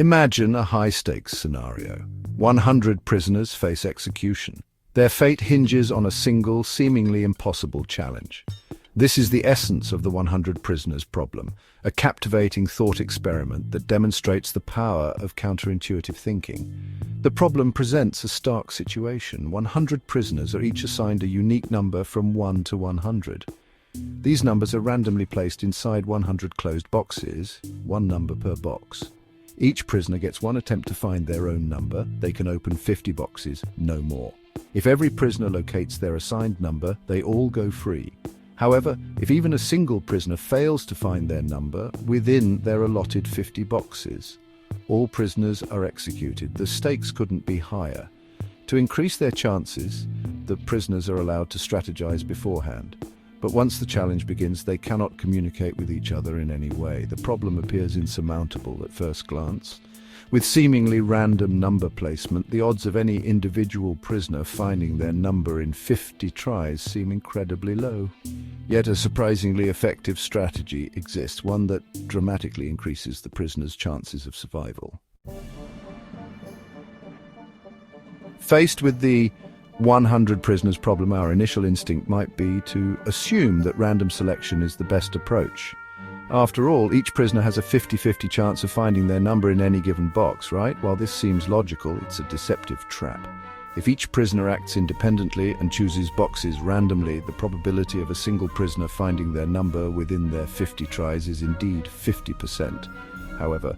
Imagine a high-stakes scenario. 100 prisoners face execution. Their fate hinges on a single, seemingly impossible challenge. This is the essence of the 100 prisoners problem, a captivating thought experiment that demonstrates the power of counterintuitive thinking. The problem presents a stark situation. 100 prisoners are each assigned a unique number from 1 to 100. These numbers are randomly placed inside 100 closed boxes, one number per box. Each prisoner gets one attempt to find their own number. They can open 50 boxes, no more. If every prisoner locates their assigned number, they all go free. However, if even a single prisoner fails to find their number within their allotted 50 boxes, all prisoners are executed. The stakes couldn't be higher. To increase their chances, the prisoners are allowed to strategize beforehand. But once the challenge begins, they cannot communicate with each other in any way. The problem appears insurmountable at first glance. With seemingly random number placement, the odds of any individual prisoner finding their number in 50 tries seem incredibly low. Yet a surprisingly effective strategy exists, one that dramatically increases the prisoner's chances of survival. Faced with the 100 prisoners problem, our initial instinct might be to assume that random selection is the best approach. After all, each prisoner has a 50-50 chance of finding their number in any given box, right? While this seems logical, it's a deceptive trap. If each prisoner acts independently and chooses boxes randomly, the probability of a single prisoner finding their number within their 50 tries is indeed 50%. However,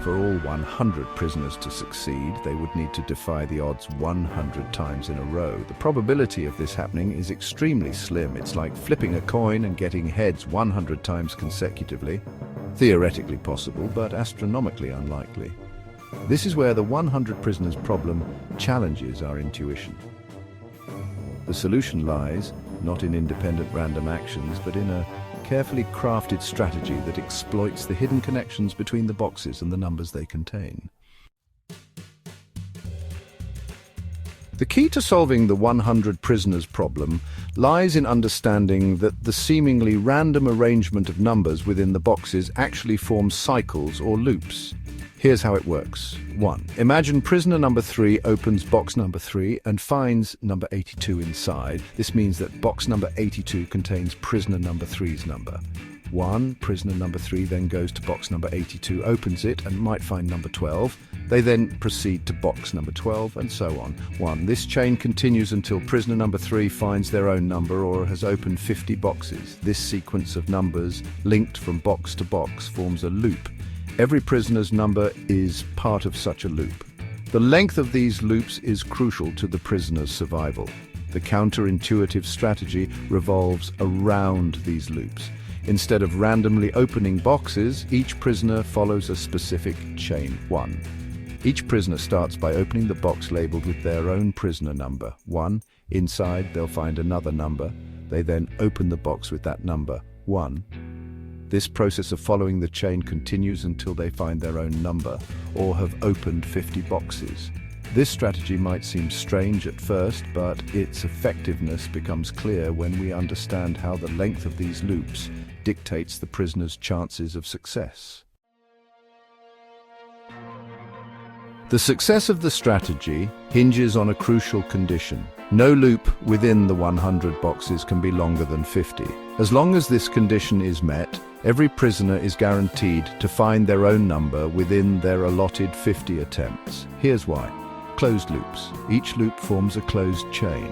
for all 100 prisoners to succeed, they would need to defy the odds 100 times in a row. The probability of this happening is extremely slim. It's like flipping a coin and getting heads 100 times consecutively. Theoretically possible, but astronomically unlikely. This is where the 100 prisoners problem challenges our intuition. The solution lies not in independent random actions, but in a carefully crafted strategy that exploits the hidden connections between the boxes and the numbers they contain. The key to solving the 100 prisoners problem lies in understanding that the seemingly random arrangement of numbers within the boxes actually forms cycles or loops. Here's how it works. 1. Imagine prisoner number 3 opens box number 3 and finds number 82 inside. This means that box number 82 contains prisoner number 3's number. Prisoner number 3 then goes to box number 82, opens it, and might find number 12. They then proceed to box number 12, and so on. This chain continues until prisoner number 3 finds their own number or has opened 50 boxes. This sequence of numbers, linked from box to box, forms a loop. Every prisoner's number is part of such a loop. The length of these loops is crucial to the prisoner's survival. The counterintuitive strategy revolves around these loops. Instead of randomly opening boxes, each prisoner follows a specific chain. 1. Each prisoner starts by opening the box labeled with their own prisoner number. 1. Inside, they'll find another number. They then open the box with that number. 1. This process of following the chain continues until they find their own number or have opened 50 boxes. This strategy might seem strange at first, but its effectiveness becomes clear when we understand how the length of these loops dictates the prisoner's chances of success. The success of the strategy hinges on a crucial condition. No loop within the 100 boxes can be longer than 50. As long as this condition is met, every prisoner is guaranteed to find their own number within their allotted 50 attempts. Here's why. Closed loops. Each loop forms a closed chain.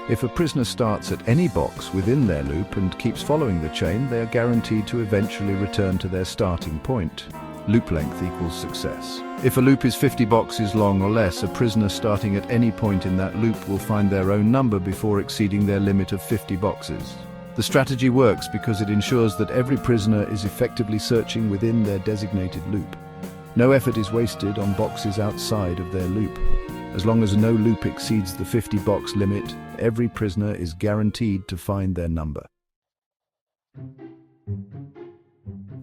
If a prisoner starts at any box within their loop and keeps following the chain, they are guaranteed to eventually return to their starting point. Loop length equals success. If a loop is 50 boxes long or less, a prisoner starting at any point in that loop will find their own number before exceeding their limit of 50 boxes. The strategy works because it ensures that every prisoner is effectively searching within their designated loop. No effort is wasted on boxes outside of their loop. As long as no loop exceeds the 50-box limit, every prisoner is guaranteed to find their number.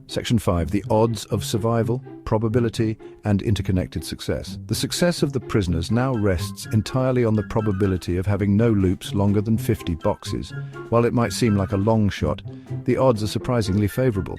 Section 5. The odds of survival, probability, and interconnected success. The success of the prisoners now rests entirely on the probability of having no loops longer than 50 boxes. While it might seem like a long shot, the odds are surprisingly favorable.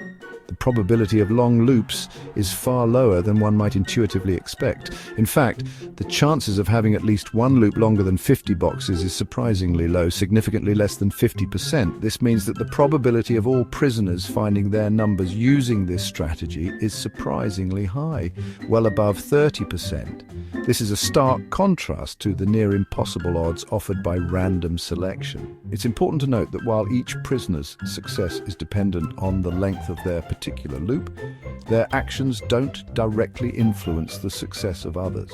The probability of long loops is far lower than one might intuitively expect. In fact, the chances of having at least one loop longer than 50 boxes is surprisingly low, significantly less than 50%. This means that the probability of all prisoners finding their numbers using this strategy is surprisingly high, well above 30%. This is a stark contrast to the near impossible odds offered by random selection. It's important to note that while each prisoner's success is dependent on the length of their particular loop, their actions don't directly influence the success of others.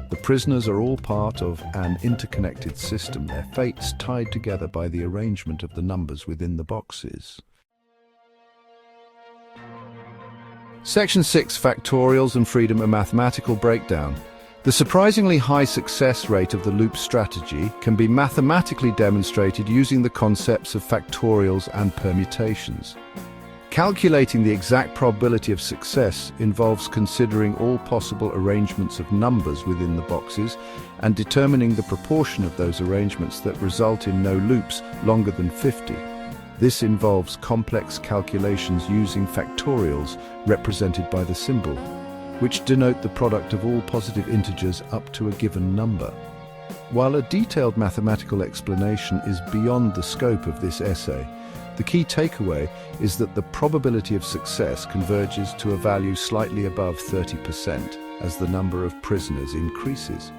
The prisoners are all part of an interconnected system, their fates tied together by the arrangement of the numbers within the boxes. Section 6. Factorials and freedom, a mathematical breakdown. The surprisingly high success rate of the loop strategy can be mathematically demonstrated using the concepts of factorials and permutations. Calculating the exact probability of success involves considering all possible arrangements of numbers within the boxes and determining the proportion of those arrangements that result in no loops longer than 50. This involves complex calculations using factorials represented by the symbol, which denote the product of all positive integers up to a given number. While a detailed mathematical explanation is beyond the scope of this essay, the key takeaway is that the probability of success converges to a value slightly above 30% as the number of prisoners increases.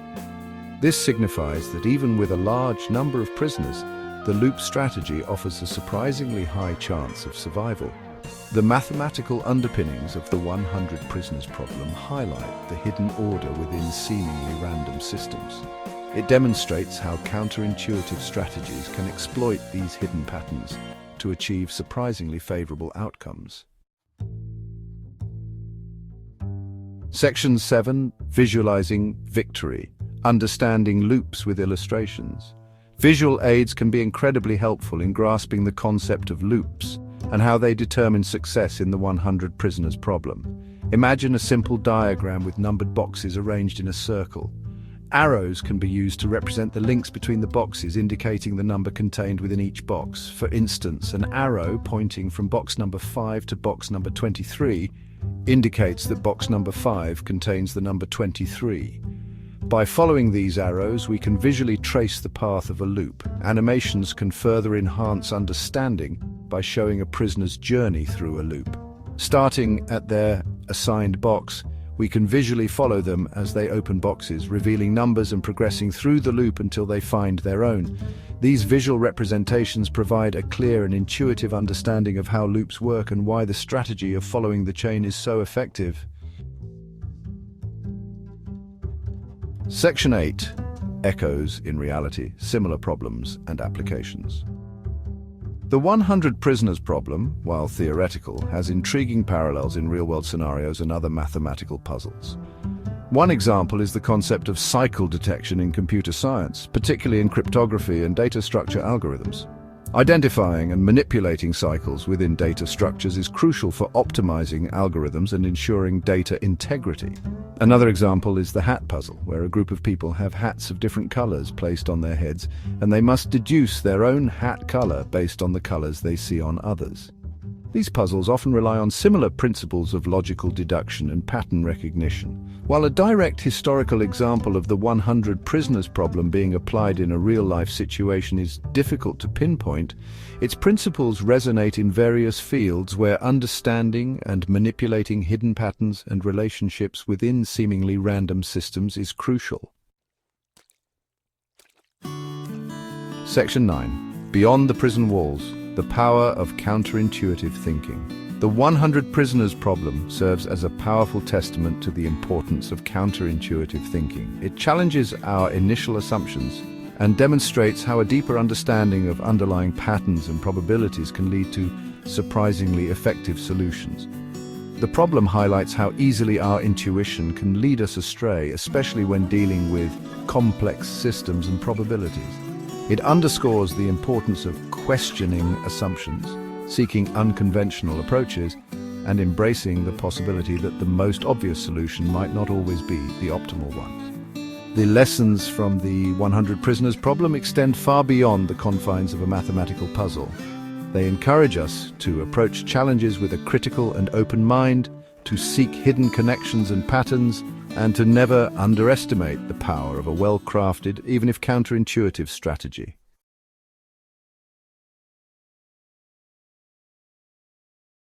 This signifies that even with a large number of prisoners, the loop strategy offers a surprisingly high chance of survival. The mathematical underpinnings of the 100 prisoners problem highlight the hidden order within seemingly random systems. It demonstrates how counterintuitive strategies can exploit these hidden patterns to achieve surprisingly favorable outcomes. Section 7. Visualizing victory. Understanding loops with illustrations. Visual aids can be incredibly helpful in grasping the concept of loops and how they determine success in the 100 prisoners problem. Imagine a simple diagram with numbered boxes arranged in a circle. Arrows can be used to represent the links between the boxes, indicating the number contained within each box. For instance, an arrow pointing from box number 5 to box number 23 indicates that box number 5 contains the number 23. By following these arrows, we can visually trace the path of a loop. Animations can further enhance understanding by showing a prisoner's journey through a loop. Starting at their assigned box, we can visually follow them as they open boxes, revealing numbers and progressing through the loop until they find their own. These visual representations provide a clear and intuitive understanding of how loops work and why the strategy of following the chain is so effective. Section 8. Echoes in reality, similar problems and applications. The 100 prisoners problem, while theoretical, has intriguing parallels in real-world scenarios and other mathematical puzzles. One example is the concept of cycle detection in computer science, particularly in cryptography and data structure algorithms. Identifying and manipulating cycles within data structures is crucial for optimizing algorithms and ensuring data integrity. Another example is the hat puzzle, where a group of people have hats of different colors placed on their heads, and they must deduce their own hat color based on the colors they see on others. These puzzles often rely on similar principles of logical deduction and pattern recognition. While a direct historical example of the 100 prisoners problem being applied in a real-life situation is difficult to pinpoint, its principles resonate in various fields where understanding and manipulating hidden patterns and relationships within seemingly random systems is crucial. Section 9. Beyond the prison walls. The power of counterintuitive thinking. The 100 prisoners problem serves as a powerful testament to the importance of counterintuitive thinking. It challenges our initial assumptions and demonstrates how a deeper understanding of underlying patterns and probabilities can lead to surprisingly effective solutions. The problem highlights how easily our intuition can lead us astray, especially when dealing with complex systems and probabilities. It underscores the importance of questioning assumptions, seeking unconventional approaches, and embracing the possibility that the most obvious solution might not always be the optimal one. The lessons from the 100 prisoners problem extend far beyond the confines of a mathematical puzzle. They encourage us to approach challenges with a critical and open mind, to seek hidden connections and patterns, and to never underestimate the power of a well-crafted, even if counterintuitive strategy.